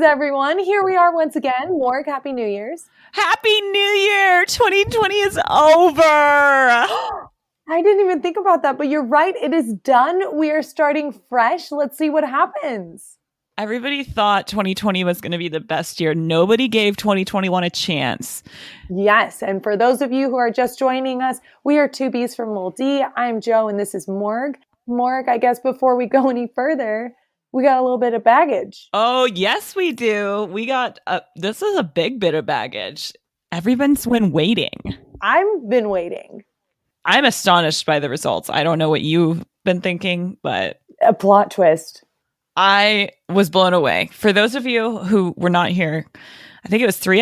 Everyone, here we are once again. Morg, Happy New Year's. Happy New Year! 2020 is over. I didn't even think about that, but you're right. It is done. We are starting fresh. Let's see what happens. Everybody thought 2020 was going to be the best year. Nobody gave 2021 a chance. Yes, and for those of you who are just joining us, we are two Bs from Lil D. I'm Joe, and this is Morg. Morg, I guess before we go any further, we got a little bit of baggage. Oh, yes, we do. We got, this is a big bit of baggage. Everyone's been waiting. I've been waiting. I'm astonished by the results. I don't know what you've been thinking, but... A plot twist. I was blown away. For those of you who were not here, I think it was 4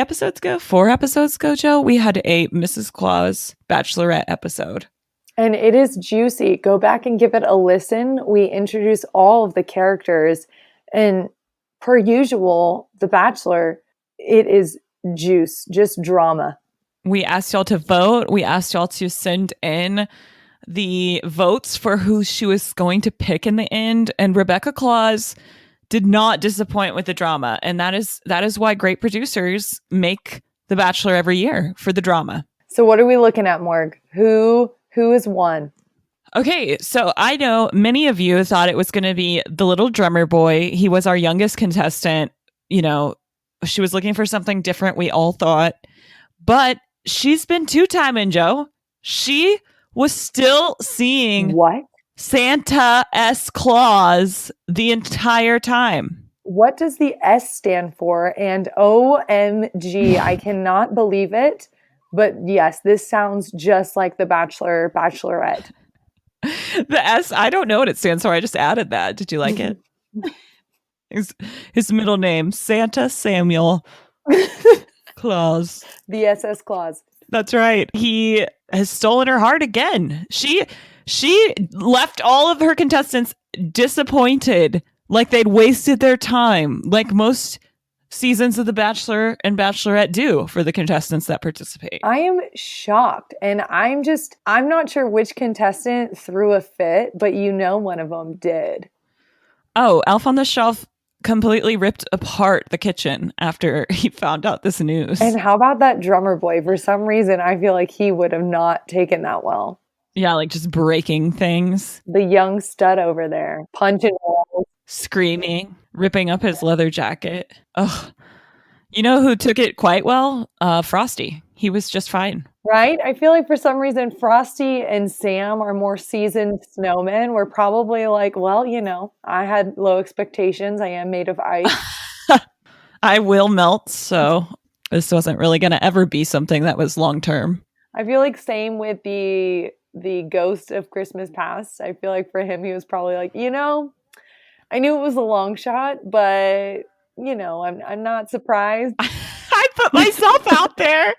episodes ago, Joe, we had a Mrs. Claus Bachelorette episode. And it is juicy. Go back and give it a listen. We introduce all of the characters. And per usual, The Bachelor, it is juice, just drama. We asked y'all to vote. We asked y'all to send in the votes for who she was going to pick in the end. And Rebecca Claus did not disappoint with the drama. And that is why great producers make The Bachelor every year, for the drama. So what are we looking at, Morg? Who is one? Okay, so I know many of you thought it was going to be the little drummer boy. He was our youngest contestant. You know, she was looking for something different, we all thought. But she's been two-timing, Joe. She was still seeing what? Santa S. Claus the entire time. What does the S stand for? And OMG, I cannot believe it. But yes, this sounds just like The Bachelor, Bachelorette. The S, I don't know what it stands for. I just added that. Did you like it? His middle name, Santa Samuel Claus. The SS Claus. That's right. He has stolen her heart again. She left all of her contestants disappointed, like they'd wasted their time, like most seasons of The Bachelor and Bachelorette do for the contestants that participate. I am shocked. And I'm not sure which contestant threw a fit, but one of them did. Oh, Elf on the Shelf completely ripped apart the kitchen after he found out this news. And how about that drummer boy? For some reason, I feel like he would have not taken that well. Yeah, like just breaking things. The young stud over there, punching walls. Screaming, ripping up his leather jacket. Ugh. You know who took it quite well? Frosty. He was just fine. Right? I feel like for some reason, Frosty and Sam are more seasoned snowmen. We're probably like, well, I had low expectations. I am made of ice. I will melt, so this wasn't really going to ever be something that was long term. I feel like same with the ghost of Christmas Past. I feel like for him, he was probably like, I knew it was a long shot, but, I'm not surprised. I put myself out there.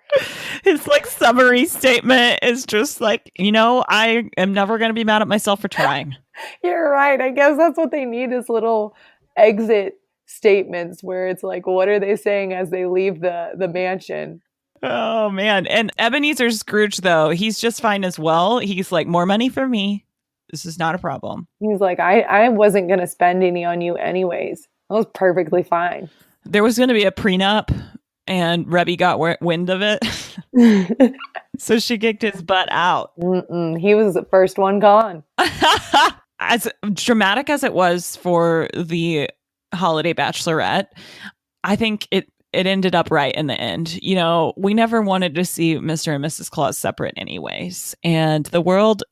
His summary statement is just like, I am never going to be mad at myself for trying. You're right. I guess that's what they need is little exit statements where it's like, what are they saying as they leave the mansion? Oh, man. And Ebenezer Scrooge, though, he's just fine as well. He's like, more money for me. This is not a problem. He's like, I wasn't going to spend any on you anyways. I was perfectly fine. There was going to be a prenup and Rebby got wind of it. So she kicked his butt out. He was the first one gone. As dramatic as it was for the holiday bachelorette, I think it ended up right in the end. We never wanted to see Mr. and Mrs. Claus separate anyways. And the world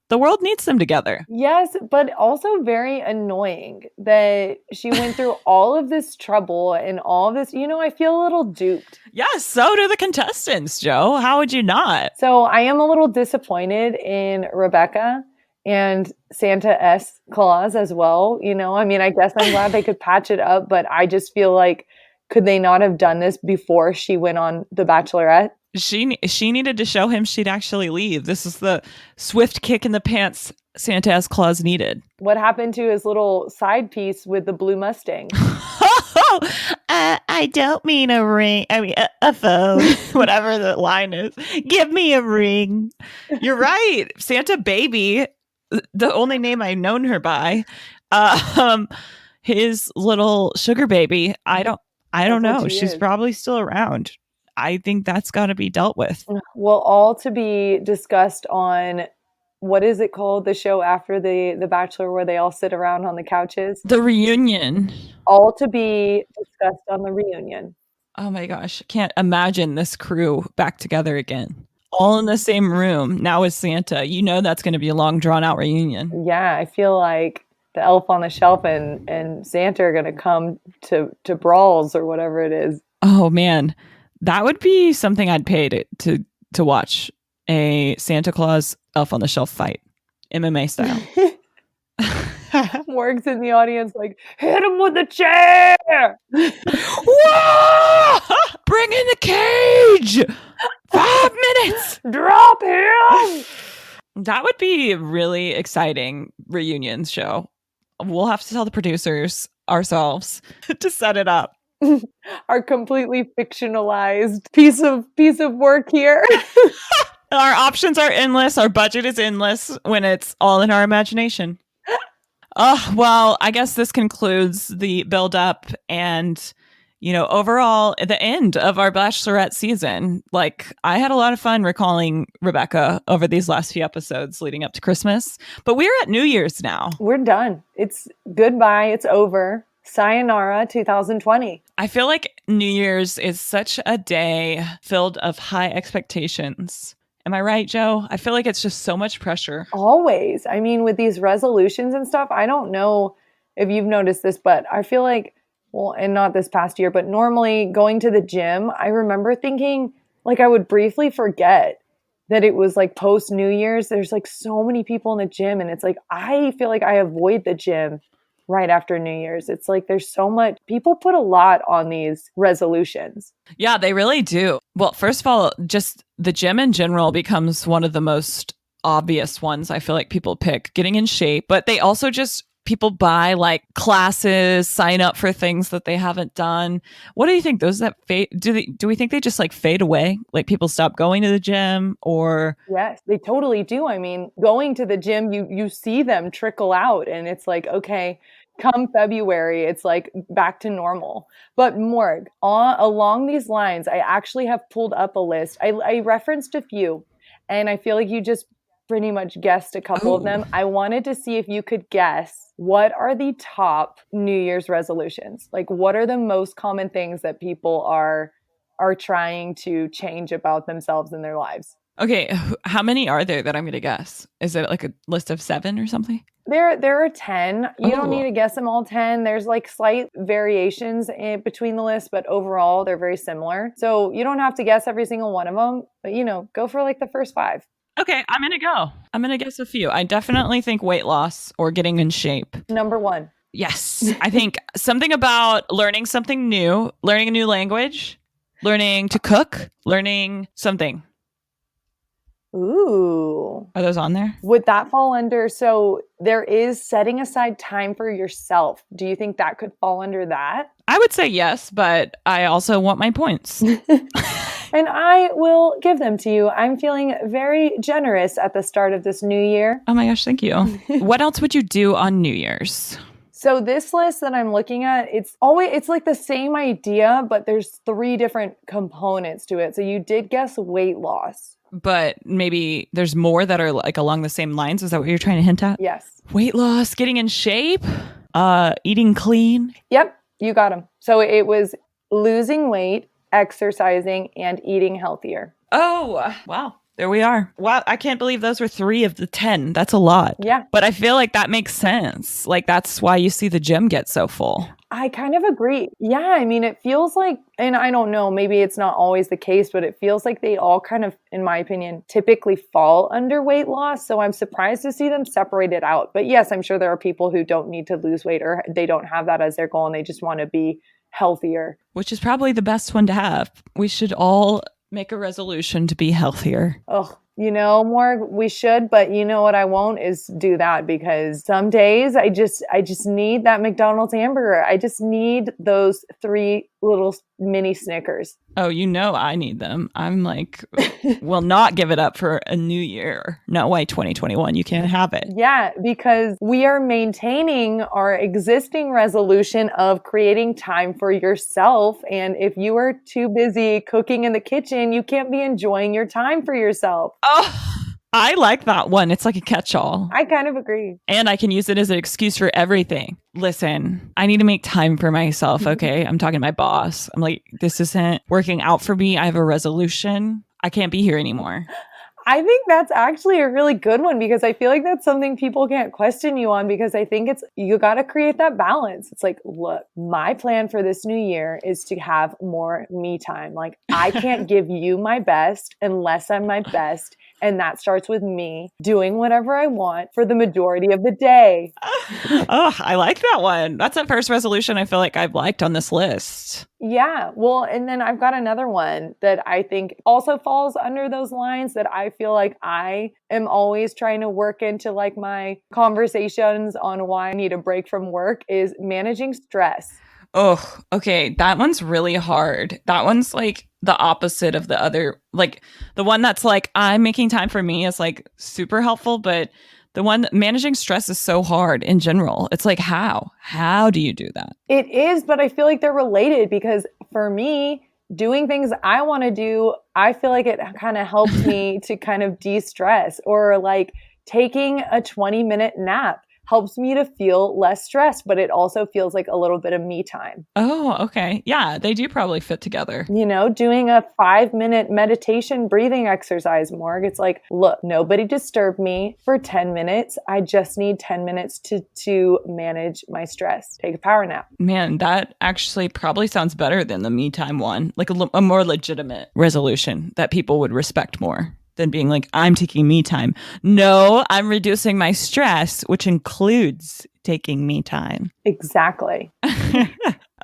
needs them together. Yes, but also very annoying that she went through all of this trouble and all of this. I feel a little duped. Yes, so do the contestants, Joe. How would you not? So I am a little disappointed in Rebecca and Santa S. Claus as well. I guess I'm glad they could patch it up, but I just feel like, could they not have done this before she went on The Bachelorette? She needed to show him she'd actually leave. This is the swift kick in the pants Santa S. Claus needed. What happened to his little side piece with the blue Mustang? I I don't mean a ring. I mean, a phone, whatever the line is. Give me a ring. You're right. Santa Baby, the only name I've known her by. His little sugar baby. I don't know. She's probably still around. I think that's got to be dealt with. Well, all to be discussed on, what is it called? The show after the Bachelor where they all sit around on the couches? The reunion. All to be discussed on the reunion. Oh my gosh. Can't imagine this crew back together again. All in the same room. Now with Santa. You know that's going to be a long drawn out reunion. Yeah, I feel like the elf on the shelf and Santa are going to come to brawls or whatever it is. Oh man. That would be something I'd pay to watch. A Santa Claus elf on the shelf fight. MMA style. Morg's in the audience like, hit him with the chair! Whoa! Bring in the cage! 5 minutes! Drop him! That would be a really exciting reunion show. We'll have to tell the producers ourselves to set it up. Our completely fictionalized piece of work here. Our options are endless. Our budget is endless when it's all in our imagination. Oh, well, I guess this concludes the build up and, overall the end of our Bachelorette season. Like, I had a lot of fun recalling Rebecca over these last few episodes leading up to Christmas, but we're at New Year's now. We're done. It's goodbye. It's over. Sayonara 2020. I feel like New Year's is such a day filled of high expectations. Am I right, Joe? I feel like it's just so much pressure. Always. I mean, with these resolutions and stuff, I don't know if you've noticed this, but I feel like, well, and not this past year, but normally going to the gym, I remember thinking like I would briefly forget that it was like post New Year's. There's like so many people in the gym, and it's like I feel like I avoid the gym right after New Year's. It's like there's so much, people put a lot on these resolutions. Yeah, they really do. Well, first of all, just the gym in general becomes one of the most obvious ones I feel like people pick, getting in shape, but they also just, people buy like classes, sign up for things that they haven't done. What do you think? Those that fade, do we think they just like fade away? Like people stop going to the gym or? Yes, they totally do. I mean, going to the gym, you see them trickle out and it's like, okay, come February, it's like back to normal. But Morg, along these lines, I actually have pulled up a list. I referenced a few and I feel like you just pretty much guessed a couple of them. I wanted to see if you could guess what are the top New Year's resolutions? Like what are the most common things that people are trying to change about themselves in their lives? Okay, how many are there that I'm going to guess? Is it like a list of 7 or something? There are 10. You don't need to guess them all 10. There's like slight variations between the lists, but overall they're very similar. So you don't have to guess every single one of them, but go for like the first 5. Okay, I'm going to go. I'm going to guess a few. I definitely think weight loss or getting in shape. Number 1. Yes. I think something about learning something new, learning a new language, learning to cook, learning something. Ooh. Are those on there? Would that fall under, so there is setting aside time for yourself. Do you think that could fall under that? I would say yes, but I also want my points. And I will give them to you. I'm feeling very generous at the start of this new year. Oh my gosh, thank you. What else would you do on New Year's? So this list that I'm looking at, it's like the same idea, but there's 3 different components to it. So you did guess weight loss. But maybe there's more that are like along the same lines. Is that what you're trying to hint at? Yes. Weight loss, getting in shape, eating clean. Yep, you got them. So it was losing weight, exercising, and eating healthier. Oh, wow. There we are. Wow, I can't believe those were 3 of the 10. That's a lot. Yeah. But I feel like that makes sense. Like that's why you see the gym get so full. I kind of agree. Yeah, I mean, it feels like, and I don't know, maybe it's not always the case, but it feels like they all kind of, in my opinion, typically fall under weight loss. So I'm surprised to see them separated out. But yes, I'm sure there are people who don't need to lose weight or they don't have that as their goal and they just want to be healthier. Which is probably the best one to have. We should all make a resolution to be healthier. Oh, You know, Morg, we should, but you know what I won't is do that, because some days I just need that McDonald's hamburger. I just need those 3 little mini Snickers. Oh, you know I need them. I'm like, will not give it up for a new year. No way, 2021. You can't have it. Yeah, because we are maintaining our existing resolution of creating time for yourself. And if you are too busy cooking in the kitchen, you can't be enjoying your time for yourself. Oh, I like that one. It's like a catch-all. I kind of agree. And I can use it as an excuse for everything. Listen, I need to make time for myself, okay? I'm talking to my boss. I'm like, this isn't working out for me. I have a resolution. I can't be here anymore. I think that's actually a really good one, because I feel like that's something people can't question you on, because I think you got to create that balance. It's like, look, my plan for this new year is to have more me time. Like, I can't give you my best unless I'm my best. And that starts with me doing whatever I want for the majority of the day. Oh, I like that one. That's the first resolution I feel like I've liked on this list. Yeah. Well, and then I've got another one that I think also falls under those lines, that I feel like I am always trying to work into like my conversations on why I need a break from work, is managing stress. Oh, okay. That one's really hard. That one's like the opposite of the other. Like the one that's like, I'm making time for me is like super helpful, but the one managing stress is so hard in general. It's like, how do you do that? It is, but I feel like they're related, because for me, doing things I want to do, I feel like it kind of helps me to kind of de-stress, or like taking a 20-minute nap helps me to feel less stressed, but it also feels like a little bit of me time. Oh, okay. Yeah, they do probably fit together. You know, doing a 5-minute meditation breathing exercise, Morg. It's like, look, nobody disturb me for 10 minutes. I just need 10 minutes to manage my stress. Take a power nap. Man, that actually probably sounds better than the me time one. Like a more legitimate resolution that people would respect more than being like, I'm taking me time. No, I'm reducing my stress, which includes taking me time. Exactly.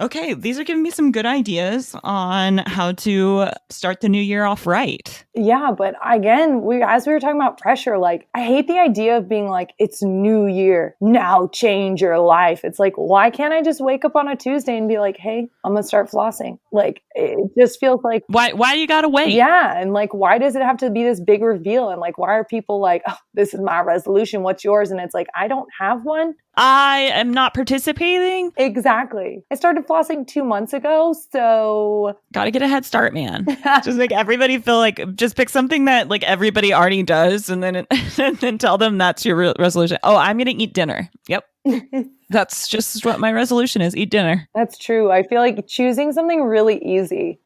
Okay, these are giving me some good ideas on how to start the new year off right. Yeah, but again, as we were talking about pressure, like, I hate the idea of being like, it's new year, now change your life. It's like, why can't I just wake up on a Tuesday and be like, hey, I'm gonna start flossing? Like, it just feels like, why you gotta wait? Yeah, and like, why does it have to be this big reveal? And like, why are people like, oh, this is my resolution, what's yours? And it's like, I don't have one. I am not participating. Exactly. I started flossing 2 months ago, so gotta get a head start, man. Just make everybody feel like, just pick something that like everybody already does, and then and then tell them that's your resolution. Oh, I'm gonna eat dinner. Yep. That's just what my resolution is: eat dinner. That's true. I feel like choosing something really easy.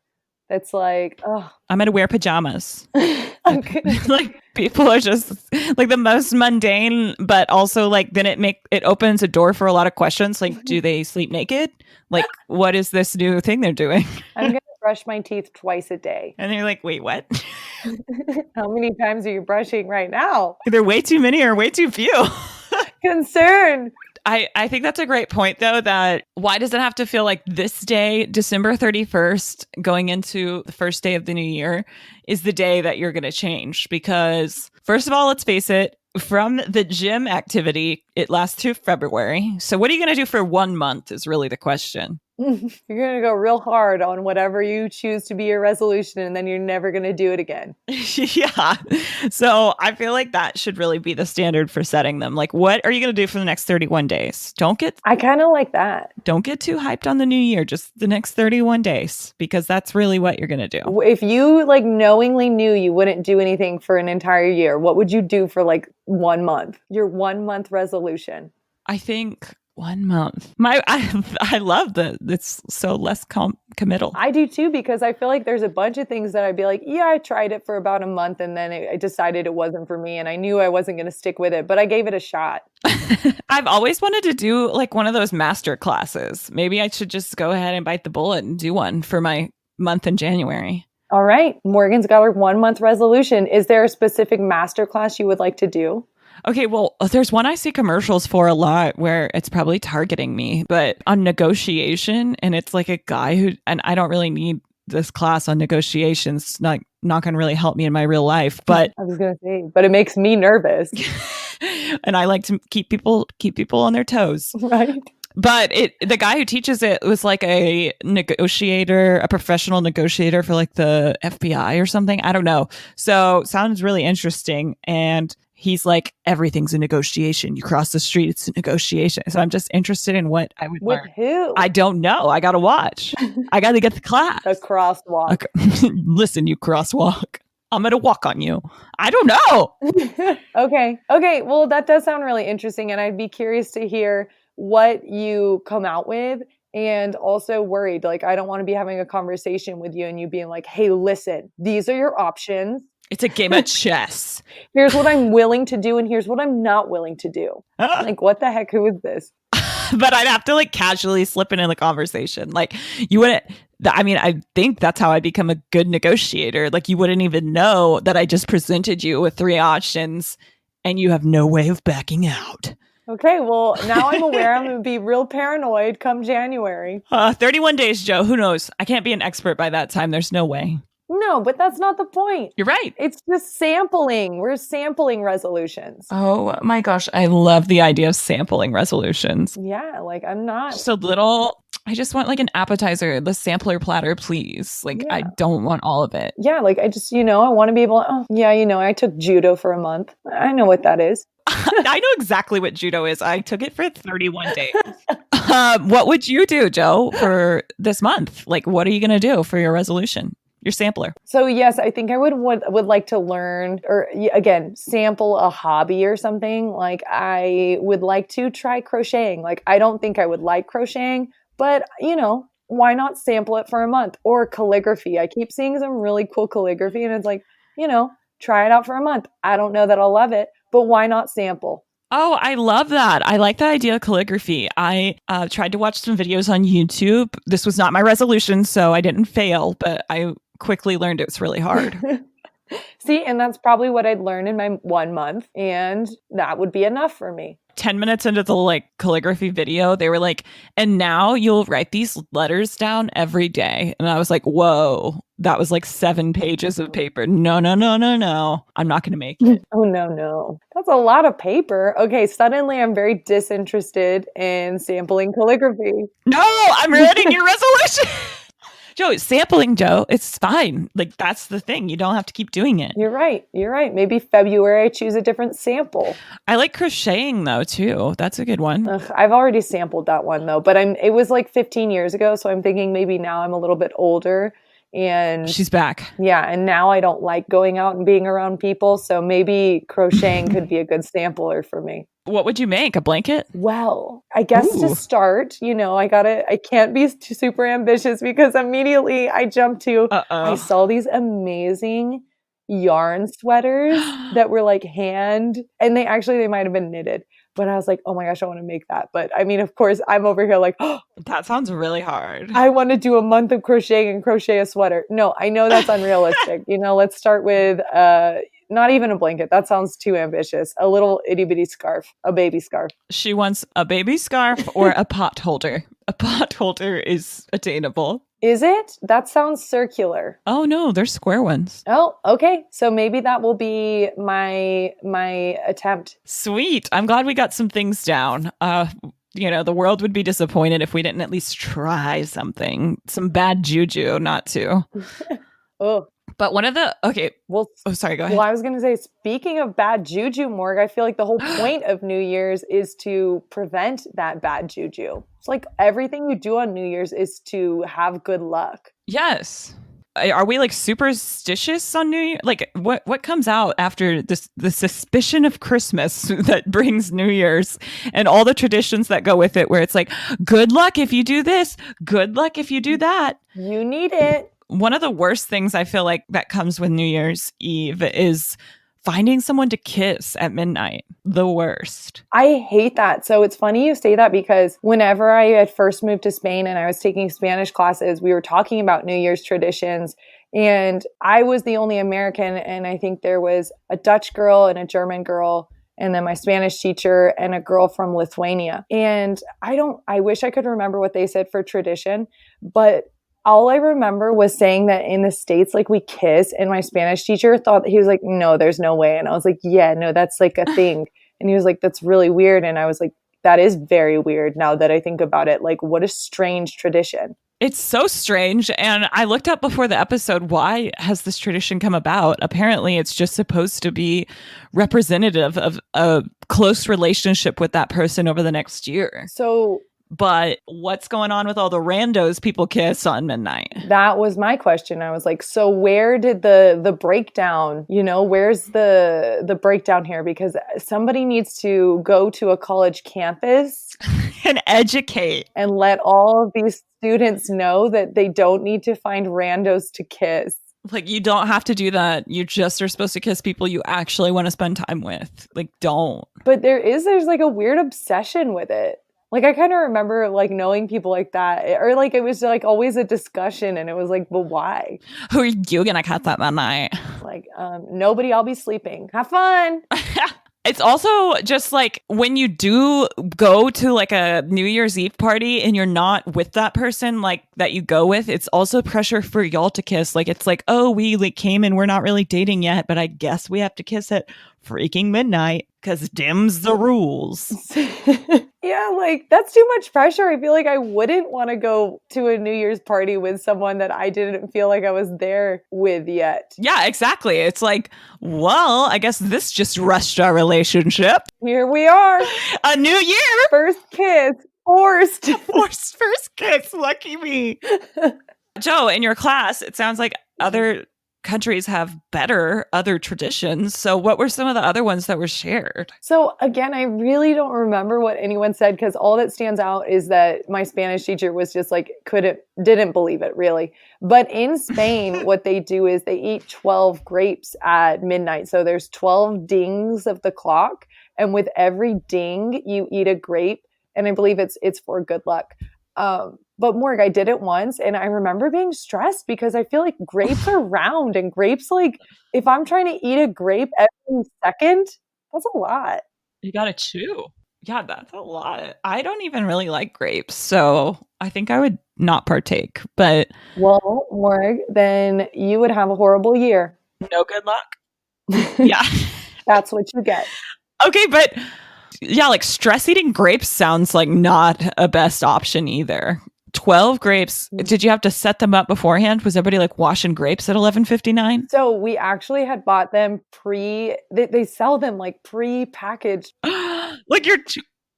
It's like, oh, I'm gonna wear pajamas. okay. Like, people are just like the most mundane, but also like then it opens a door for a lot of questions. Like, do they sleep naked? Like, what is this new thing they're doing? I'm gonna brush my teeth twice a day. And you're like, wait, what? How many times are you brushing right now? Either way too many or way too few. Concern. I think that's a great point, though, that why does it have to feel like this day, December 31st, going into the first day of the new year, is the day that you're going to change? Because, first of all, let's face it, from the gym activity, it lasts through February. So what are you going to do for 1 month is really the question. You're going to go real hard on whatever you choose to be your resolution, and then you're never going to do it again. Yeah. So I feel like that should really be the standard for setting them. Like, what are you going to do for the next 31 days? I kind of like that. Don't get too hyped on the new year, just the next 31 days, because that's really what you're going to do. If you like knowingly knew you wouldn't do anything for an entire year, what would you do for like 1 month? Your 1 month resolution? I think 1 month. I love that it's so less committal. I do too, because I feel like there's a bunch of things that I'd be like, yeah, I tried it for about a month, and then I decided it wasn't for me, and I knew I wasn't going to stick with it, but I gave it a shot. I've always wanted to do like one of those master classes. Maybe I should just go ahead and bite the bullet and do one for my month in January. All right. Morgan's got her 1 month resolution. Is there a specific master class you would like to do? Okay, well, there's one I see commercials for a lot where it's probably targeting me, but on negotiation, and it's like a guy who, and I don't really need this class on negotiations. Not going to really help me in my real life, but I was going to say, but it makes me nervous. And I like to keep people on their toes. Right. But the guy who teaches it was like a negotiator, a professional negotiator for like the FBI or something. I don't know. So sounds really interesting. And he's like, everything's a negotiation. You cross the street, it's a negotiation. So I'm just interested in what I would With learn. who? I don't know. I got to watch. I got to get the class. A crosswalk. Listen, you crosswalk. I'm going to walk on you. I don't know. Okay. Well, that does sound really interesting. And I'd be curious to hear what you come out with, and also worried. Like, I don't want to be having a conversation with you and you being like, hey, listen, these are your options. It's a game of chess. Here's what I'm willing to do, and here's what I'm not willing to do. Like, what the heck? Who is this? But I'd have to like casually slip in the conversation. Like, you wouldn't. I mean, I think that's how I become a good negotiator. Like, you wouldn't even know that I just presented you with 3 options and you have no way of backing out. Okay, well, now I'm aware. I'm going to be real paranoid come January. 31 days, Joe. Who knows? I can't be an expert by that time. There's no way. No, but that's not the point. You're right. It's just sampling. We're sampling resolutions. Oh my gosh. I love the idea of sampling resolutions. Yeah, like I'm not. Just a little, I just want like an appetizer, the sampler platter, please. Like, I don't want all of it. Yeah, like I just, I want to be able to, I took judo for a month. I know what that is. I know exactly what judo is. I took it for 31 days. What would you do, Joe, for this month? Like, what are you going to do for your resolution? Your sampler. So yes, I think I would like to learn, or again, sample a hobby or something. Like, I would like to try crocheting. Like, I don't think I would like crocheting, but why not sample it for a month? Or calligraphy. I keep seeing some really cool calligraphy, and it's like, try it out for a month. I don't know that I'll love it, but why not sample? Oh, I love that. I like the idea of calligraphy. I tried to watch some videos on YouTube. This was not my resolution, so I didn't fail, but I quickly learned it was really hard. See, and that's probably what I'd learn in my 1 month, and that would be enough for me. 10 minutes into the like calligraphy video, they were like, and now you'll write these letters down every day. And I was like, whoa, that was like 7 pages of paper. No. I'm not going to make it. Oh, no. That's a lot of paper. Okay, suddenly I'm very disinterested in sampling calligraphy. No, I'm writing your resolution. Joe, sampling, Joe, it's fine. Like, that's the thing. You don't have to keep doing it. You're right. Maybe February I choose a different sample. I like crocheting, though, too. That's a good one. I've already sampled that one, though. But it was like 15 years ago, so I'm thinking maybe now I'm a little bit older. And she's back. Yeah, and now I don't like going out and being around people, so maybe crocheting could be a good sampler for me. What would you make? A blanket? Well, I guess to start, I can't be too super ambitious because immediately I jump to, I saw these amazing yarn sweaters that were like hand, and they might have been knitted. But I was like, oh my gosh, I want to make that. But I mean, of course, I'm over here like, oh, that sounds really hard. I want to do a month of crocheting and crochet a sweater. No, I know that's unrealistic. Let's start with not even a blanket. That sounds too ambitious. A little itty bitty scarf, a baby scarf. She wants a baby scarf or a pot holder. A pot holder is attainable. Is it? That sounds circular. Oh no, there's square ones. Oh, okay. So maybe that will be my attempt. Sweet. I'm glad we got some things down. The world would be disappointed if we didn't at least try something. Some bad juju not to. Oh. But one of the, sorry, go ahead. Well, I was going to say, speaking of bad juju, Morg, I feel like the whole point of New Year's is to prevent that bad juju. It's like everything you do on New Year's is to have good luck. Yes. Are we like superstitious on New Year? Like what comes out after the suspicion of Christmas that brings New Year's and all the traditions that go with it, where it's like, good luck if you do this, good luck if you do that. You need it. One of the worst things I feel like that comes with New Year's Eve is finding someone to kiss at midnight. The worst. I hate that. So it's funny you say that because whenever I had first moved to Spain and I was taking Spanish classes, we were talking about New Year's traditions. And I was the only American. And I think there was a Dutch girl and a German girl, and then my Spanish teacher and a girl from Lithuania. And I wish I could remember what they said for tradition, but all I remember was saying that in the States, like we kiss, and my Spanish teacher thought that he was like, no, there's no way. And I was like, yeah, no, that's like a thing. And he was like, that's really weird. And I was like, that is very weird now that I think about it. Like, what a strange tradition. It's so strange. And I looked up before the episode, why has this tradition come about? Apparently, it's just supposed to be representative of a close relationship with that person over the next year. So, but what's going on with all the randos people kiss on midnight? That was my question. I was like, so where did the breakdown, where's the breakdown here? Because somebody needs to go to a college campus and educate and let all of these students know that they don't need to find randos to kiss. Like, you don't have to do that. You just are supposed to kiss people you actually want to spend time with. Like, don't. But there's like a weird obsession with it. Like, I kind of remember, like, knowing people like that. Or, like, it was, like, always a discussion. And it was like, but why? Who are you going to kiss that night? Like, nobody, I'll be sleeping. Have fun. It's also just, like, when you do go to, like, a New Year's Eve party and you're not with that person, like, that you go with, it's also pressure for y'all to kiss. Like, it's like, oh, we, like, came and we're not really dating yet, but I guess we have to kiss at freaking midnight because dim's the rules. Yeah, like, that's too much pressure. I feel like I wouldn't want to go to a New Year's party with someone that I didn't feel like I was there with yet. Yeah, exactly. It's like, well, I guess this just rushed our relationship. Here we are. A new year. First kiss. Forced first kiss. Lucky me. Joe, in your class, it sounds like other countries have other traditions. So what were some of the other ones that were shared? So again, I really don't remember what anyone said because all that stands out is that my Spanish teacher was just like, didn't believe it really. But in Spain, what they do is they eat 12 grapes at midnight. So there's 12 dings of the clock. And with every ding, you eat a grape. And I believe it's for good luck. But Morg, I did it once and I remember being stressed because I feel like grapes are round and grapes, like if I'm trying to eat a grape every second, that's a lot. You gotta chew. Yeah, that's a lot. I don't even really like grapes, so I think I would not partake. But well, Morg, then you would have a horrible year. No good luck. Yeah. That's what you get. Okay, but yeah, like stress eating grapes sounds like not a best option either. 12 grapes. Did you have to set them up beforehand? Was everybody like washing grapes at 11:59? So we actually had bought them they sell them like pre-packaged.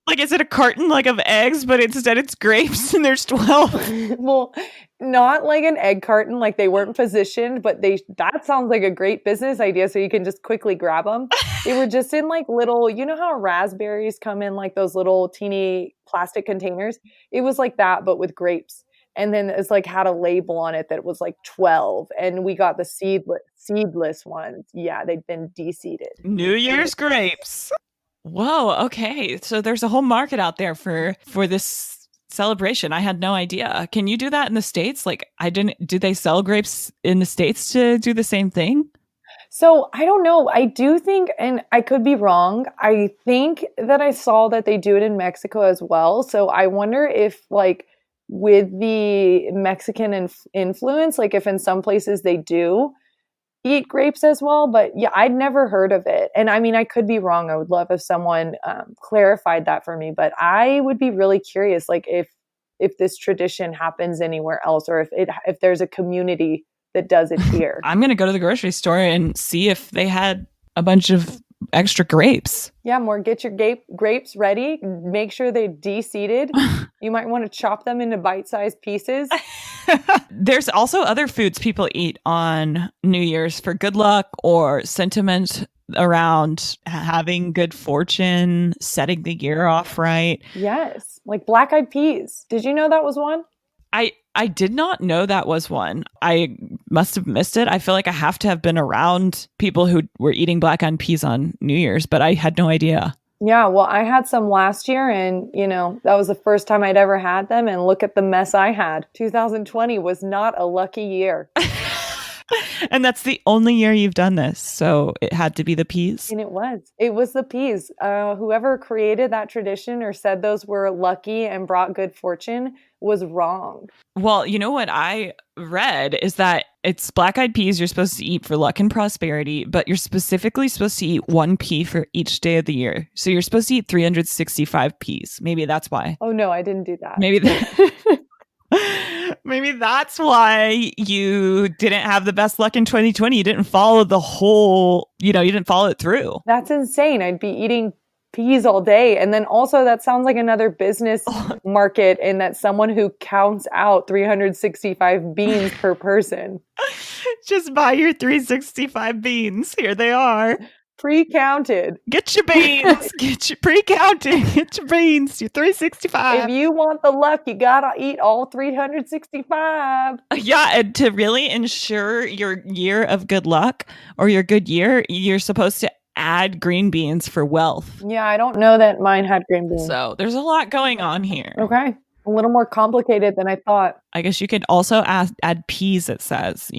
Like, is it a carton like of eggs, but instead it's grapes and there's 12? Well, not like an egg carton, like they weren't positioned, but that sounds like a great business idea. So you can just quickly grab them. They were just in like little, you know how raspberries come in like those little teeny plastic containers? It was like that, but with grapes. And then it's like had a label on it that was like 12. And we got the seedless ones. Yeah, they'd been de-seeded. New Year's grapes. Whoa, okay. So there's a whole market out there for this celebration. I had no idea. Can you do that in the States? Like, do they sell grapes in the States to do the same thing? So I don't know. I do think, and I could be wrong, I think that I saw that they do it in Mexico as well. So I wonder if like with the Mexican influence, like if in some places they do eat grapes as well. But yeah, I'd never heard of it. And I mean, I could be wrong. I would love if someone clarified that for me. But I would be really curious, like if this tradition happens anywhere else, or if there's a community that does it here. I'm going to go to the grocery store and see if they had a bunch of extra grapes. Yeah, more get your grapes ready. Make sure they're de-seeded. You might want to chop them into bite-sized pieces. There's also other foods people eat on New Year's for good luck or sentiment around having good fortune, setting the year off right. Yes, like black-eyed peas. Did you know that was one? I did not know that was one. I must have missed it. I feel like I have to have been around people who were eating black-eyed peas on New Year's, but I had no idea. Yeah, well, I had some last year and, that was the first time I'd ever had them. And look at the mess I had. 2020 was not a lucky year. And that's the only year you've done this. So it had to be the peas. And it was the peas. Whoever created that tradition or said those were lucky and brought good fortune was wrong. Well, you know what I read is that it's black-eyed peas you're supposed to eat for luck and prosperity, but you're specifically supposed to eat 1 pea for each day of the year. So you're supposed to eat 365 peas. Maybe that's why. Oh no, I didn't do that. Maybe that's why you didn't have the best luck in 2020. You didn't follow the whole, you didn't follow it through. That's insane. I'd be eating peas all day. And then also that sounds like another business market in that someone who counts out 365 beans per person. Just buy your 365 beans. Here they are. Pre-counted. Get your beans. Get your pre-counted. Get your beans. Your 365. If you want the luck, you gotta eat all 365. Yeah, and to really ensure your year of good luck or your good year, you're supposed to add green beans for wealth. Yeah, I don't know that mine had green beans. So there's a lot going on here. Okay. A little more complicated than I thought. I guess you could also add peas, it says,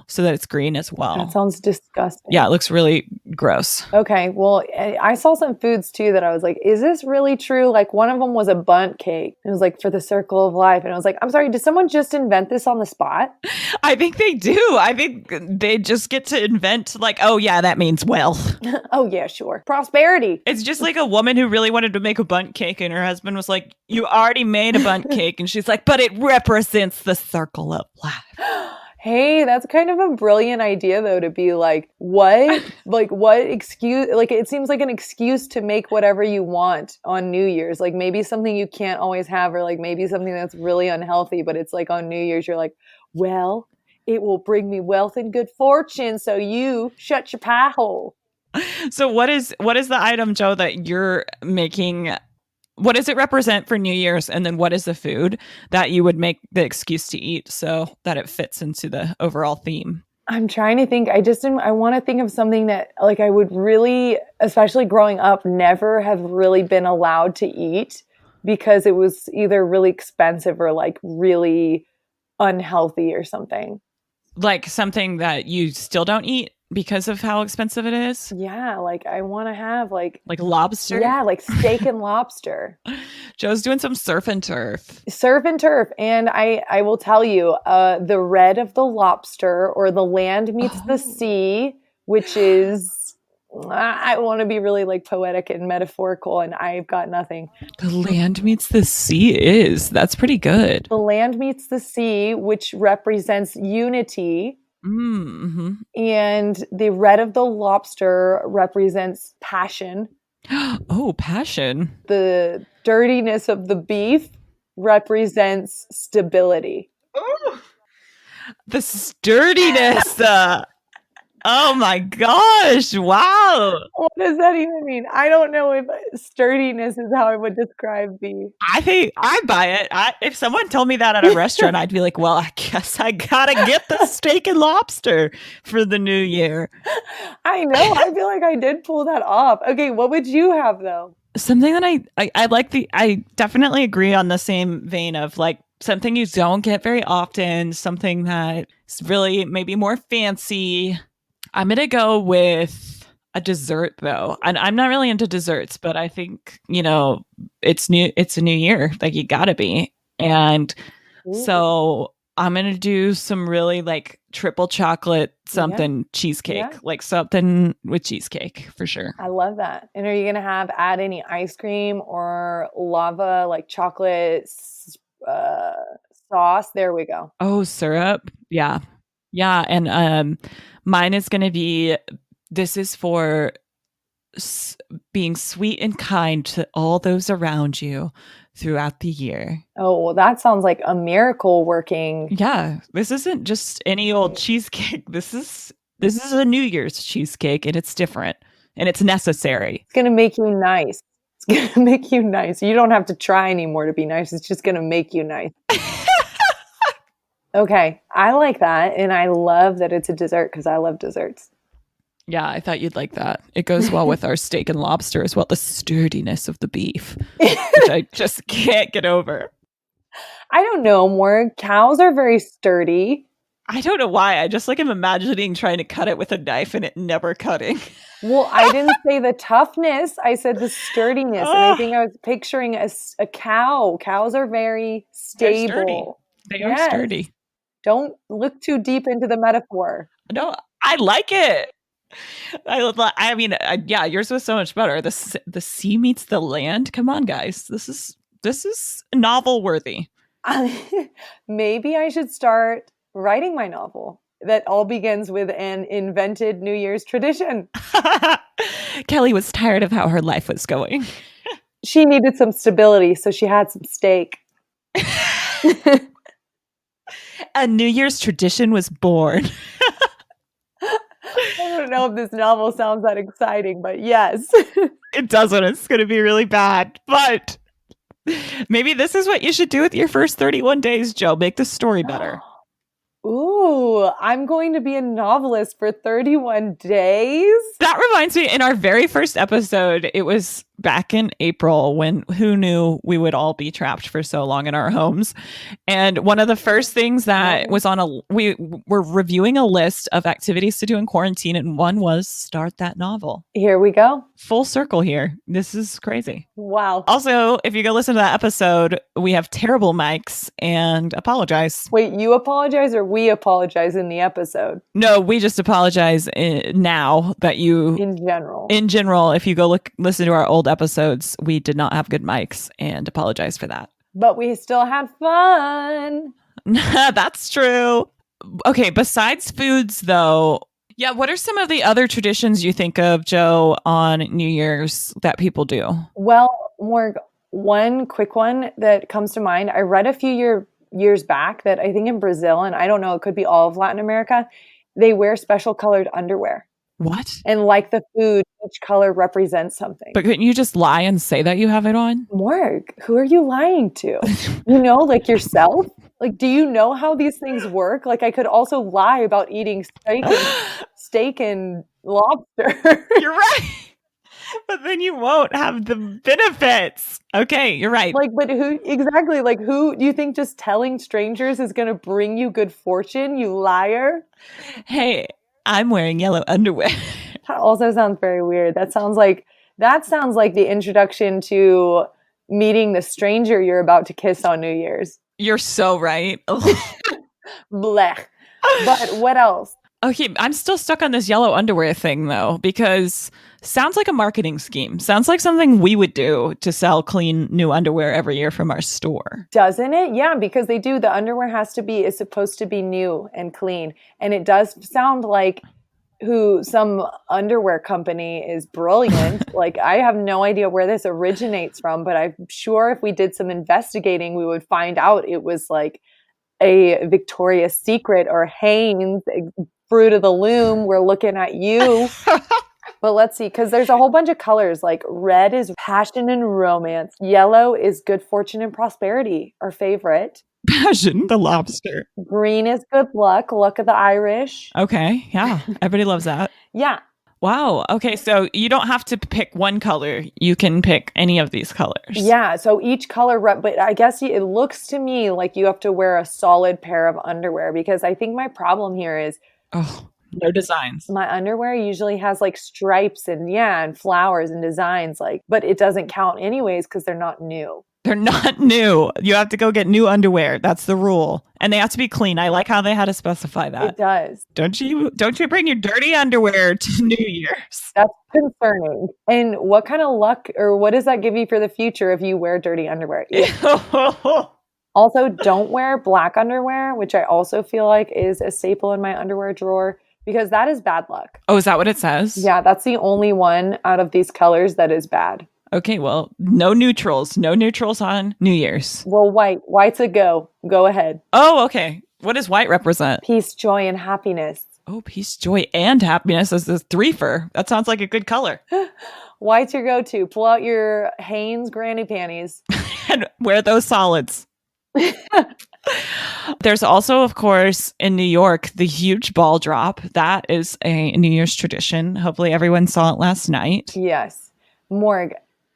so that it's green as well. That sounds disgusting. Yeah, it looks really gross. Okay, well, I saw some foods too that I was like, is this really true? Like one of them was a bundt cake. It was like for the circle of life. And I was like, I'm sorry, did someone just invent this on the spot? I think they do. I think they just get to invent like, oh yeah, that means wealth. Oh yeah, sure. Prosperity. It's just like a woman who really wanted to make a bundt cake and her husband was like, you already made a bundt cake. And she's like, but it represents the circle of life. Hey, that's kind of a brilliant idea though, to be like, what? Like what excuse? Like it seems like an excuse to make whatever you want on New Year's. Like maybe something you can't always have, or like maybe something that's really unhealthy, but it's like on New Year's, you're like, well, it will bring me wealth and good fortune. So you shut your pie hole. So what is the item, Joe, that you're making? What does it represent for New Year's? And then what is the food that you would make the excuse to eat so that it fits into the overall theme? I'm trying to think. I want to think of something that like I would really, especially growing up, never have really been allowed to eat because it was either really expensive or like really unhealthy or something. Like something that you still don't eat because of how expensive it is? Yeah, like I want to have like lobster? Yeah, like steak and lobster. Joe's doing some surf and turf. Surf and turf. And I will tell you, the red of the lobster or the land meets the sea, which is, I want to be really like poetic and metaphorical and I've got nothing. The land meets the sea that's pretty good. The land meets the sea, which represents unity. Mm-hmm. And the red of the lobster represents passion. Oh, passion. The dirtiness of the beef represents stability. Oh, the sturdiness. Oh my gosh. Wow. What does that even mean? I don't know if sturdiness is how I would describe beef. I think I buy it. If someone told me that at a restaurant, I'd be like, well, I guess I gotta get the steak and lobster for the new year. I know. I feel like I did pull that off. Okay, what would you have though? Something that I like I definitely agree on the same vein of like something you don't get very often, something that's really maybe more fancy. I'm going to go with a dessert though. And I'm not really into desserts, but I think, it's a new year. Like you gotta be. And so I'm going to do some really like triple chocolate something cheesecake, like something with cheesecake for sure. I love that. And are you going to add any ice cream or lava, like chocolate sauce? There we go. Oh, syrup. Yeah. Yeah. And, mine is going to be, this is for being sweet and kind to all those around you throughout the year. Oh, well, that sounds like a miracle working. Yeah. This isn't just any old cheesecake. This is a New Year's cheesecake and it's different and it's necessary. It's going to make you nice. It's going to make you nice. You don't have to try anymore to be nice. It's just going to make you nice. Okay, I like that. And I love that it's a dessert because I love desserts. Yeah, I thought you'd like that. It goes well with our steak and lobster as well. The sturdiness of the beef, which I just can't get over. I don't know, more cows are very sturdy. I don't know why. I just like am imagining trying to cut it with a knife and it never cutting. Well, I didn't say the toughness. I said the sturdiness. And I think I was picturing a cow. Cows are very They're sturdy. stable. They are Yes. sturdy. Don't look too deep into the metaphor. No, I like it. I mean, yeah, yours was so much better. The sea meets the land. Come on, guys. This is novel worthy. Maybe I should start writing my novel that all begins with an invented New Year's tradition. Kelly was tired of how her life was going. She needed some stability, so she had some steak. A New Year's tradition was born. I don't know if this novel sounds that exciting, but yes. It doesn't. It's going to be really bad. But maybe this is what you should do with your first 31 days, Joe. Make the story better. Ooh, I'm going to be a novelist for 31 days. That reminds me, in our very first episode, it was back in April when who knew we would all be trapped for so long in our homes. And one of the first things that was we were reviewing a list of activities to do in quarantine, and one was start that novel. Here we go. Full circle here. This is crazy. Wow. Also, if you go listen to that episode, we have terrible mics and apologize. Wait, you apologize or we apologize in the episode? No, we just apologize now that you... In general, if you go listen to our old episodes, we did not have good mics and apologize for that. But we still had fun. That's true. Okay, besides foods, though, yeah, what are some of the other traditions you think of, Joe, on New Year's that people do? Well, Morg, one quick one that comes to mind, I read a few years back that I think in Brazil, and I don't know, it could be all of Latin America, they wear special colored underwear. What? And like the food, each color represents something. But couldn't you just lie and say that you have it on? Morg, who are you lying to? You know, like yourself? Like, do you know how these things work? Like, I could also lie about eating steak and lobster. You're right. But then you won't have the benefits. Okay, you're right. Like, but who exactly? Like, who do you think just telling strangers is going to bring you good fortune, you liar? Hey, I'm wearing yellow underwear. That also sounds very weird. That sounds like the introduction to meeting the stranger you're about to kiss on New Year's. You're so right. Blech. But what else? Okay, I'm still stuck on this yellow underwear thing, though, because sounds like a marketing scheme. Sounds like something we would do to sell clean new underwear every year from our store. Doesn't it? Yeah, because they do. The underwear is supposed to be new and clean. And it does sound like some underwear company is brilliant. Like, I have no idea where this originates from, but I'm sure if we did some investigating, we would find out it was like a Victoria's Secret or Hanes, Fruit of the Loom. We're looking at you. But let's see, because there's a whole bunch of colors. Like red is passion and romance. Yellow is good fortune and prosperity, our favorite. Passion, the lobster. Green is good luck of the Irish. Okay, yeah. Everybody loves that. Yeah. Wow. Okay, so you don't have to pick one color. You can pick any of these colors. Yeah, so each color, but I guess it looks to me like you have to wear a solid pair of underwear, because I think my problem here is... Oh, no designs. My underwear usually has like stripes and flowers and designs, but it doesn't count anyways because they're not new. They're not new. You have to go get new underwear. That's the rule. And they have to be clean. I like how they had to specify that. It does. Don't you bring your dirty underwear to New Year's? That's concerning. And what kind of luck or what does that give you for the future if you wear dirty underwear? Also, don't wear black underwear, which I also feel like is a staple in my underwear drawer, because that is bad luck. Oh, is that what it says? Yeah, that's the only one out of these colors that is bad. Okay, well, no neutrals. No neutrals on New Year's. Well, white's a go. Go ahead. Oh, okay. What does white represent? Peace, joy, and happiness. Oh, peace, joy, and happiness is this threefer. That sounds like a good color. White's your go-to. Pull out your Hanes granny panties. And wear those solids. There's also, of course, in New York, the huge ball drop. That is a New Year's tradition. Hopefully everyone saw it last night. Yes. Morg.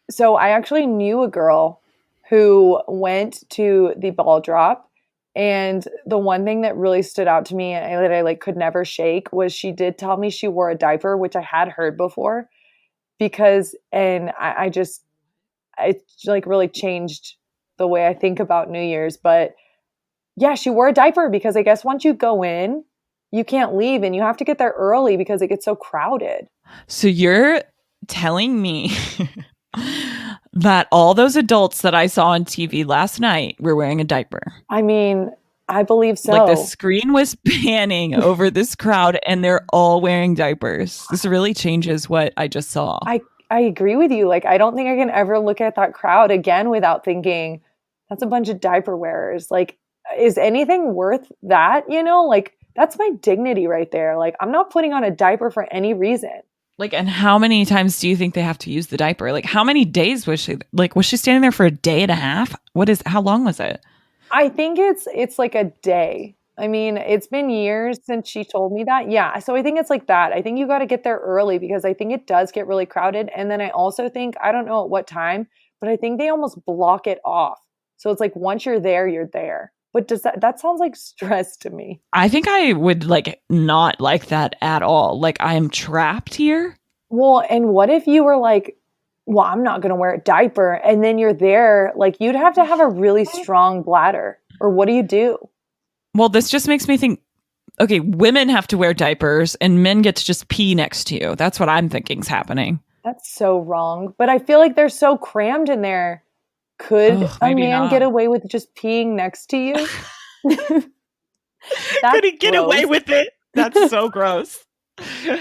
So I actually knew a girl who went to the ball drop, And the one thing that really stood out to me that I like could never shake was she did tell me she wore a diaper, which I had heard before because, and I just, it like really changed the way I think about New Year's. But yeah, she wore a diaper because I guess once you go in, you can't leave and you have to get there early because it gets so crowded. So you're telling me that all those adults that I saw on TV last night were wearing a diaper? I mean, I believe so. Like the screen was panning over this crowd and they're all wearing diapers. This really changes what I just saw. I agree with you. Like, I don't think I can ever look at that crowd again without thinking that's a bunch of diaper wearers. Like, is anything worth that? You know, like that's my dignity right there. Like, I'm not putting on a diaper for any reason. Like, and how many times do you think they have to use the diaper? Like, how many days was she? Like, was she standing there for a day and a half? How long was it? I think it's like a day. I mean, it's been years since she told me that. Yeah. So I think it's like that. I think you got to get there early because I think it does get really crowded. And then I also think, I don't know at what time, but I think they almost block it off. So it's like once you're there, you're there. But that sounds like stress to me. I think I would like not like that at all. Like I am trapped here. Well, and what if you were like, well, I'm not going to wear a diaper. And then you're there, like you'd have to have a really strong bladder. Or what do you do? Well, this just makes me think, okay, women have to wear diapers and men get to just pee next to you. That's what I'm thinking's happening. That's so wrong. But I feel like they're so crammed in there. Could a man get away with just peeing next to you? Could he get away with it? That's so gross.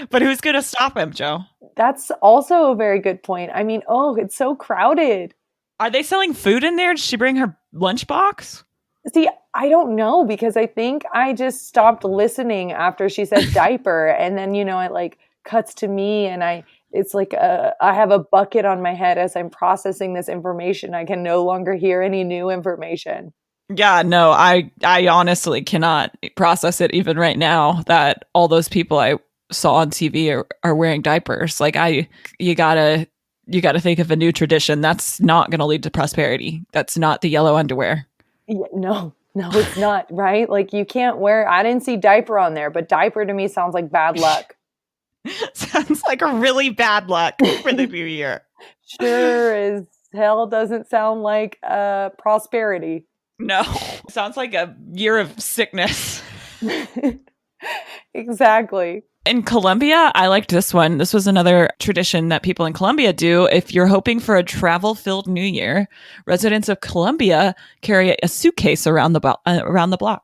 But who's going to stop him, Joe? That's also a very good point. I mean, it's so crowded. Are they selling food in there? Did she bring her lunchbox? See, I don't know because I think I just stopped listening after she said diaper. And then, you know, it like cuts to me and it's like I have a bucket on my head as I'm processing this information. I can no longer hear any new information. Yeah, no, I honestly cannot process it even right now that all those people I saw on TV are wearing diapers. Like you gotta think of a new tradition. That's not going to lead to prosperity. That's not the yellow underwear. Yeah, no, it's not, right? Like you can't wear, I didn't see diaper on there, but diaper to me sounds like bad luck. Sounds like a really bad luck for the new year. Sure as hell doesn't sound like prosperity. No, sounds like a year of sickness. Exactly. In Colombia, I liked this one. This was another tradition that people in Colombia do. If you're hoping for a travel-filled New Year, residents of Colombia carry a suitcase around the block.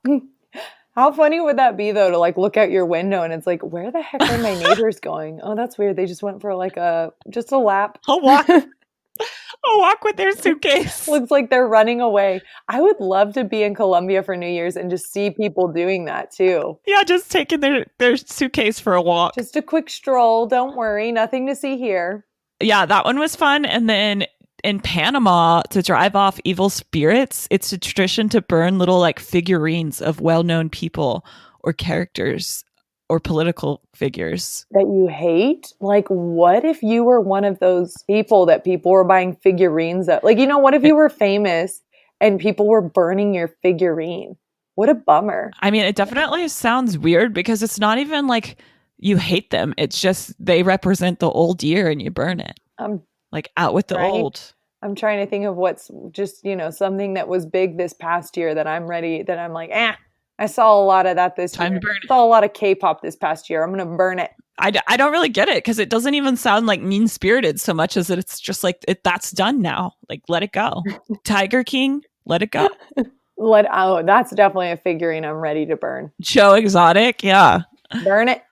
How funny would that be, though, to like look out your window and it's like, where the heck are my neighbors going? Oh, that's weird. They just went for like just a lap. A walk. A walk with their suitcase. Looks like they're running away. I would love to be in Colombia for New Year's and just see people doing that too. Yeah, just taking their suitcase for a walk. Just a quick stroll. Don't worry. Nothing to see here. Yeah, that one was fun. And then in Panama, to drive off evil spirits, it's a tradition to burn little like figurines of well-known people or characters or political figures. That you hate? Like, what if you were one of those people that people were buying figurines of? Like, you know, what if you were famous and people were burning your figurine? What a bummer. I mean, it definitely sounds weird because it's not even like you hate them. It's just they represent the old year and you burn it. Like out with the old. I'm trying to think of what's just, you know, something that was big this past year that I'm like, I saw a lot of that this year. Time to burn it. I saw a lot of K-pop this past year. I'm going to burn it. I don't really get it because it doesn't even sound like mean-spirited so much as it's just like, that's done now. Like, let it go. Tiger King, let it go. That's definitely a figurine I'm ready to burn. Joe Exotic, yeah. Burn it.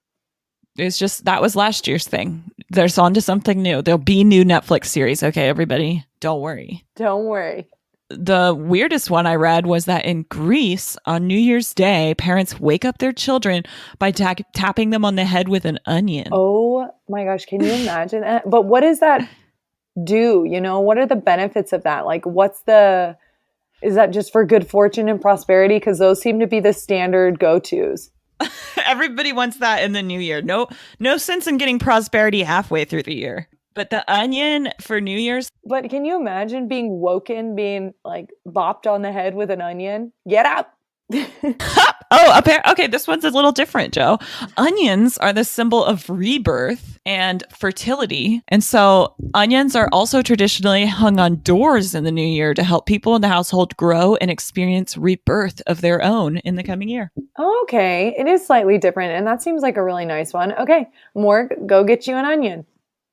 It's just, that was last year's thing. There's on to something new. There'll be new Netflix series. Okay, everybody, don't worry. Don't worry. The weirdest one I read was that in Greece, on New Year's Day, parents wake up their children by tapping them on the head with an onion. Oh my gosh, can you imagine that? But what does that do? You know, what are the benefits of that? Like, is that just for good fortune and prosperity? Because those seem to be the standard go-tos. Everybody wants that in the new year. No sense in getting prosperity halfway through the year. But the onion for New Year's. But can you imagine being woken, being like bopped on the head with an onion? Get up. Okay, this one's a little different, Joe. Onions are the symbol of rebirth and fertility. And so onions are also traditionally hung on doors in the new year to help people in the household grow and experience rebirth of their own in the coming year. Okay, it is slightly different, and that seems like a really nice one. Okay, Morg, go get you an onion.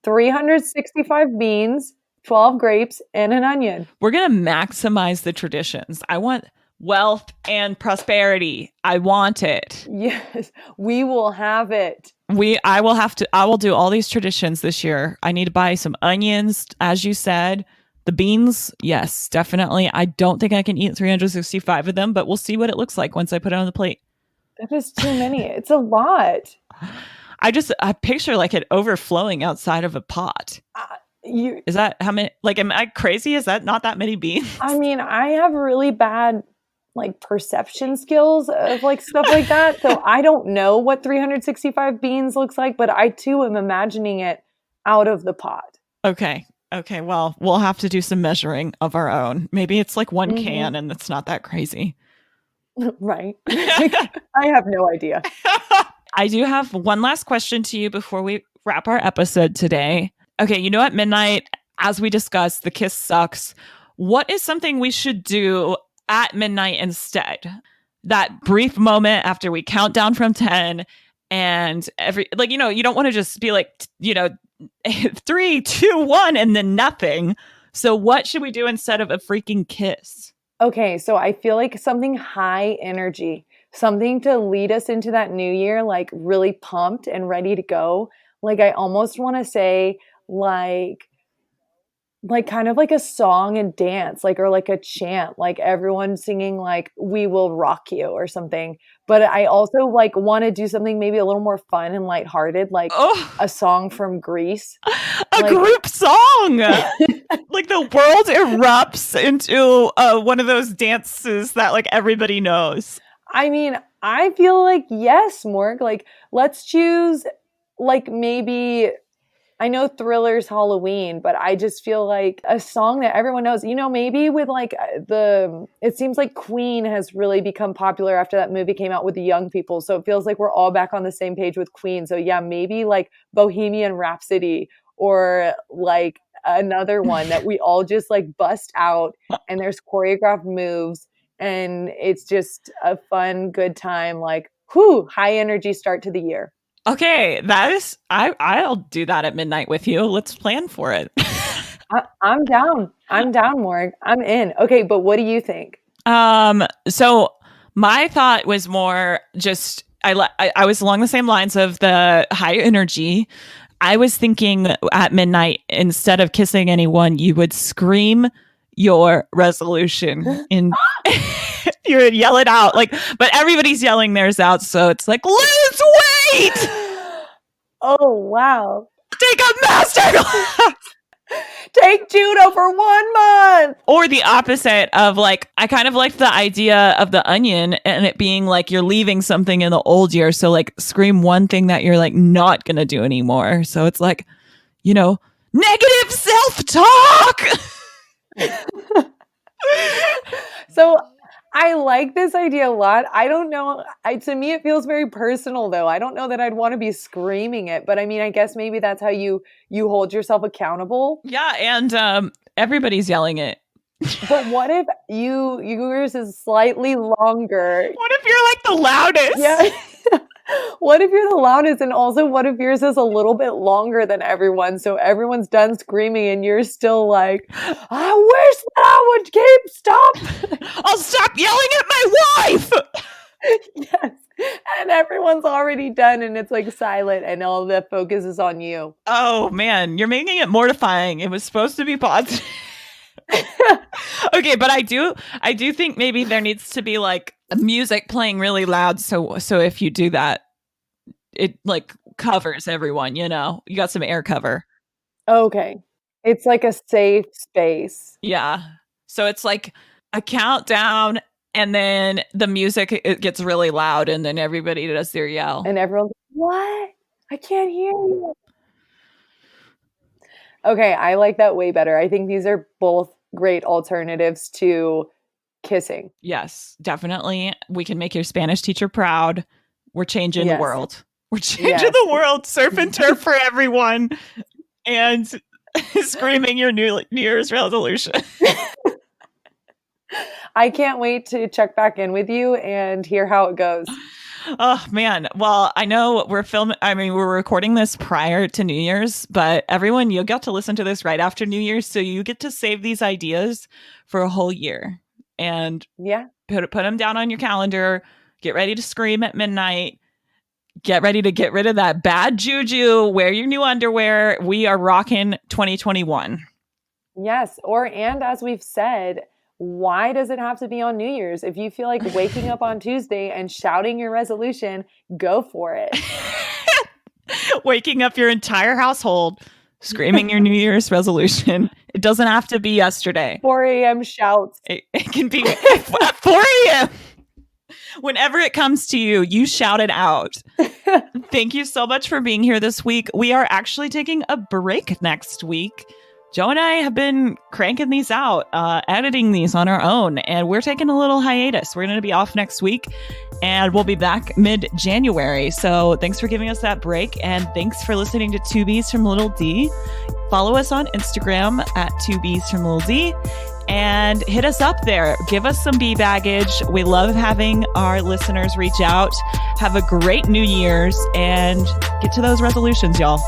365 beans, 12 grapes, and an onion. We're going to maximize the traditions. I want wealth and prosperity. I want it. Yes, we will have it. I will do all these traditions this year. I need to buy some onions, as you said. The beans, yes, definitely. I don't think I can eat 365 of them, but we'll see what it looks like once I put it on the plate. That is too many. It's a lot. I picture like it overflowing outside of a pot. Is that how many? Like, am I crazy? Is that not that many beans? I mean, I have really bad like perception skills of like stuff like that. So I don't know what 365 beans looks like, but I too am imagining it out of the pot. Okay. Okay. Well, we'll have to do some measuring of our own. Maybe it's like one can and it's not that crazy. Right. I have no idea. I do have one last question to you before we wrap our episode today. Okay, you know, at midnight, as we discussed, the kiss sucks. What is something we should do at midnight instead? That brief moment after we count down from 10 and you don't want to just be like, 3, 2, 1, and then nothing. So what should we do instead of a freaking kiss? Okay, so I feel like something high energy, something to lead us into that new year, like really pumped and ready to go. Like I almost want to say like kind of like a song and dance, like or like a chant, like everyone singing like "We Will Rock You" or something. But I also like want to do something maybe a little more fun and lighthearted, like a song from Greece, a group song. Like the world erupts into one of those dances that like everybody knows. I mean, I feel like yes, Morg. Like let's choose like maybe I know Thriller's Halloween, but I just feel like a song that everyone knows, maybe with like it seems like Queen has really become popular after that movie came out with the young people. So it feels like we're all back on the same page with Queen. So yeah, maybe like Bohemian Rhapsody or like another one that we all just like bust out and there's choreographed moves and it's just a fun, good time. Like, high energy start to the year. Okay, I'll do that at midnight with you. Let's plan for it. I'm down. I'm down, Morg. I'm in. Okay, but what do you think? So my thought was more just I was along the same lines of the high energy. I was thinking at midnight, instead of kissing anyone, you would scream your resolution in you would yell it out, like, but everybody's yelling theirs out, so it's like, lose weight. Oh wow. Take a master class. Take judo for 1 month. Or the opposite of like, I kind of liked the idea of the onion and it being like you're leaving something in the old year. So like scream one thing that you're like not gonna do anymore. So it's like, negative self-talk. So I like this idea a lot. I don't know. To me, it feels very personal, though. I don't know that I'd want to be screaming it, but I mean, I guess maybe that's how you hold yourself accountable. Yeah, and everybody's yelling it. But what if yours is slightly longer? What if you're like the loudest? Yeah. What if you're the loudest? And also, what if yours is a little bit longer than everyone? So everyone's done screaming and you're still like, I wish that I would keep stop. I'll stop yelling at my wife. Yes. And everyone's already done and it's like silent and all the focus is on you. Oh man, you're making it mortifying. It was supposed to be positive. Okay, but I do think maybe there needs to be like music playing really loud, so if you do that, it like covers everyone, you got some air cover. Okay. It's like a safe space. Yeah. So it's like a countdown and then the music, it gets really loud and then everybody does their yell. And everyone's like, what? I can't hear you. Okay, I like that way better. I think these are both great alternatives to kissing. Yes, definitely. We can make your Spanish teacher proud. We're changing the world. We're changing the world. Surf and turf for everyone. And screaming your New Year's resolution. I can't wait to check back in with you and hear how it goes. Oh, man. Well, I know we're recording this prior to New Year's, but everyone, you'll get to listen to this right after New Year's. So you get to save these ideas for a whole year and put them down on your calendar. Get ready to scream at midnight. Get ready to get rid of that bad juju. Wear your new underwear. We are rocking 2021. Yes. And as we've said, why does it have to be on New Year's? If you feel like waking up on Tuesday and shouting your resolution, go for it. Waking up your entire household, screaming your New Year's resolution. It doesn't have to be yesterday. 4 a.m. shouts. It can be at 4 a.m. Whenever it comes to you, you shout it out. Thank you so much for being here this week. We are actually taking a break next week. Joe and I have been cranking these out, editing these on our own, and we're taking a little hiatus. We're going to be off next week, and we'll be back mid-January. So thanks for giving us that break, and thanks for listening to 2Bs from Little D. Follow us on Instagram at 2Bs from Little D, and hit us up there. Give us some bee baggage. We love having our listeners reach out. Have a great New Year's, and get to those resolutions, y'all.